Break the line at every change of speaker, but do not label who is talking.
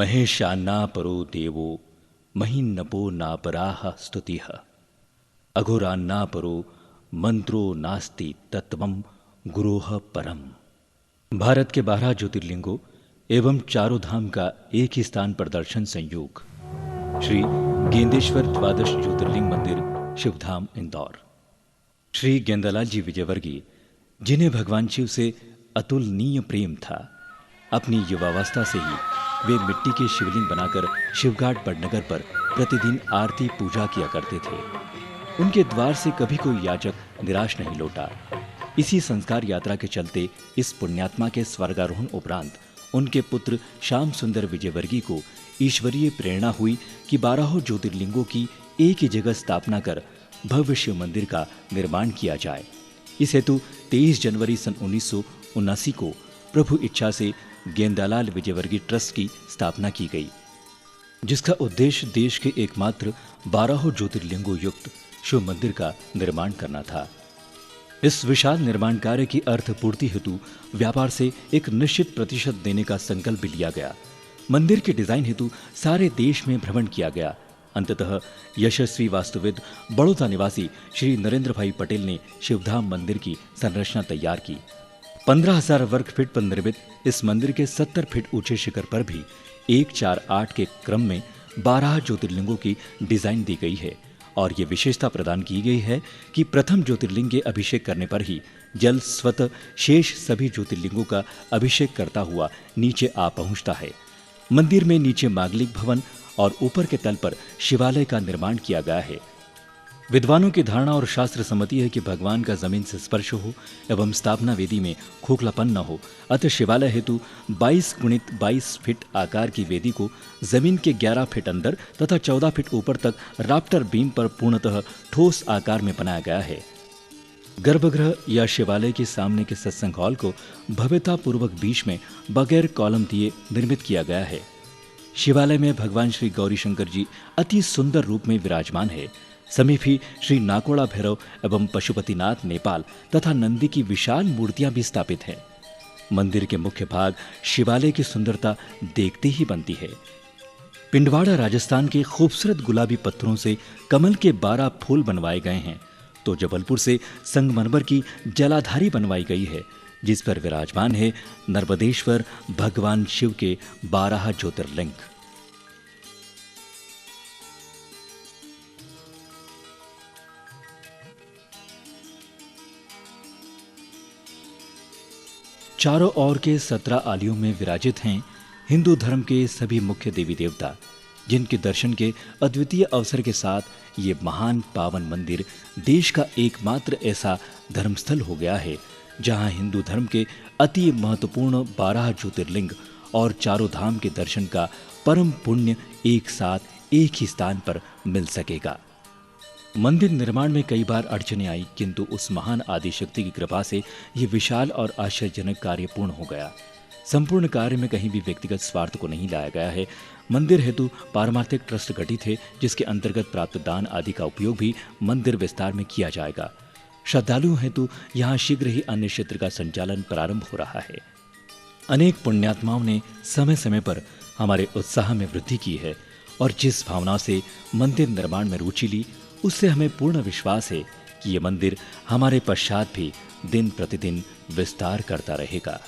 महेशान्नापरो देवो महिन्नपो नापराह स्तुतिः अघोरान्नापरो मंत्रो नास्ति तत्वम गुरोह परम। भारत के 12 ज्योतिर्लिंगों एवं चारों धाम का एक ही स्थान पर दर्शन संयोग श्री गेंदेश्वर द्वादश ज्योतिर्लिंग मंदिर, शिवधाम, इंदौर। श्री गेंदालाल जी विजयवर्गीय, जिन्हें भगवान शिव से अतुलनीय प्रेम था, अपनी युवावस्था से ही वे मिट्टी के शिवलिंग बनाकर शिवघाट बड़नगर पर प्रतिदिन आरती पूजा किया करते थे। उनके द्वार से कभी कोई याचक निराश नहीं लौटा। इसी संस्कार यात्रा के चलते इस पुण्यात्मा के स्वर्गारोहण उपरांत उनके पुत्र श्याम सुंदर विजयवर्गीय को ईश्वरीय प्रेरणा हुई कि 12 ज्योतिर्लिंगों की एक ही जगह स्थापना कर भव्य शिव मंदिर का निर्माण किया जाए। इस हेतु 23 जनवरी सन 1979 को प्रभु इच्छा से गेंदालाल विजयवर्गीय ट्रस्ट की स्थापना की गई, जिसका उद्देश्य देश के एकमात्र 12 ज्योतिर्लिंगों युक्त शिव मंदिर का निर्माण करना था। इस विशाल निर्माण कार्य की अर्थपूर्ति हेतु व्यापार से एक निश्चित प्रतिशत देने का संकल्प भी लिया गया। मंदिर के डिजाइन हेतु सारे देश में भ्रमण किया गया। अंततः यशस्वी वास्तुविद बड़ौदा निवासी श्री नरेंद्र भाई पटेल ने शिवधाम मंदिर की संरचना तैयार की। 15,000 वर्ग फीट पर निर्मित इस मंदिर के 70 फीट ऊंचे शिखर पर भी 148 के क्रम में 12 ज्योतिर्लिंगों की डिजाइन दी गई है और ये विशेषता प्रदान की गई है कि प्रथम ज्योतिर्लिंग के अभिषेक करने पर ही जल स्वतः शेष सभी ज्योतिर्लिंगों का अभिषेक करता हुआ नीचे आ पहुंचता है। मंदिर में नीचे मांगलिक भवन और ऊपर के तल पर शिवालय का निर्माण किया गया है। विद्वानों की धारणा और शास्त्र सम्मति है कि भगवान का जमीन से स्पर्श हो एवं स्थापना वेदी में खोखलापन न हो, अतः शिवालय हेतु 22 गुणित 22 फीट आकार की वेदी को जमीन के 11 फीट अंदर तथा 14 फीट ऊपर तक राफ्टर बीम पर पूर्णतः ठोस आकार में बनाया गया है। गर्भगृह या शिवालय के सामने के सत्संग हॉल को भव्यता पूर्वक बीच में बगैर कॉलम दिए निर्मित किया गया है। शिवालय में भगवान श्री गौरी शंकर जी अति सुंदर रूप में विराजमान है। समीप ही श्री नाकोड़ा भैरव एवं पशुपतिनाथ नेपाल तथा नंदी की विशाल मूर्तियां भी स्थापित हैं। मंदिर के मुख्य भाग शिवालय की सुंदरता देखते ही बनती है। पिंडवाड़ा राजस्थान के खूबसूरत गुलाबी पत्थरों से कमल के 12 फूल बनवाए गए हैं, तो जबलपुर से संगमरमर की जलाधारी बनवाई गई है, जिस पर विराजमान है नर्मदेश्वर भगवान शिव के 12 ज्योतिर्लिंग। चारों ओर के 17 आलियों में विराजित हैं हिंदू धर्म के सभी मुख्य देवी देवता, जिनके दर्शन के अद्वितीय अवसर के साथ ये महान पावन मंदिर देश का एकमात्र ऐसा धर्मस्थल हो गया है जहां हिंदू धर्म के अति महत्वपूर्ण 12 ज्योतिर्लिंग और चारों धाम के दर्शन का परम पुण्य एक साथ एक ही स्थान पर मिल सकेगा। मंदिर निर्माण में कई बार अड़चनें आई, किंतु उस महान आदिशक्ति की कृपा से यह विशाल और आश्चर्यजनक कार्य पूर्ण हो गया। संपूर्ण कार्य में कहीं भी व्यक्तिगत स्वार्थ को नहीं लाया गया है। मंदिर हेतु पारमार्थिक ट्रस्ट गठित है, जिसके अंतर्गत प्राप्त दान आदि का उपयोग भी मंदिर विस्तार में किया जाएगा। श्रद्धालुओं हेतु यहाँ शीघ्र ही अन्य क्षेत्र का संचालन प्रारंभ हो रहा है। अनेक पुण्यात्माओं ने समय समय पर हमारे उत्साह में वृद्धि की है और जिस भावना से मंदिर निर्माण में रुचि ली, उससे हमें पूर्ण विश्वास है कि ये मंदिर हमारे पश्चात भी दिन प्रतिदिन विस्तार करता रहेगा।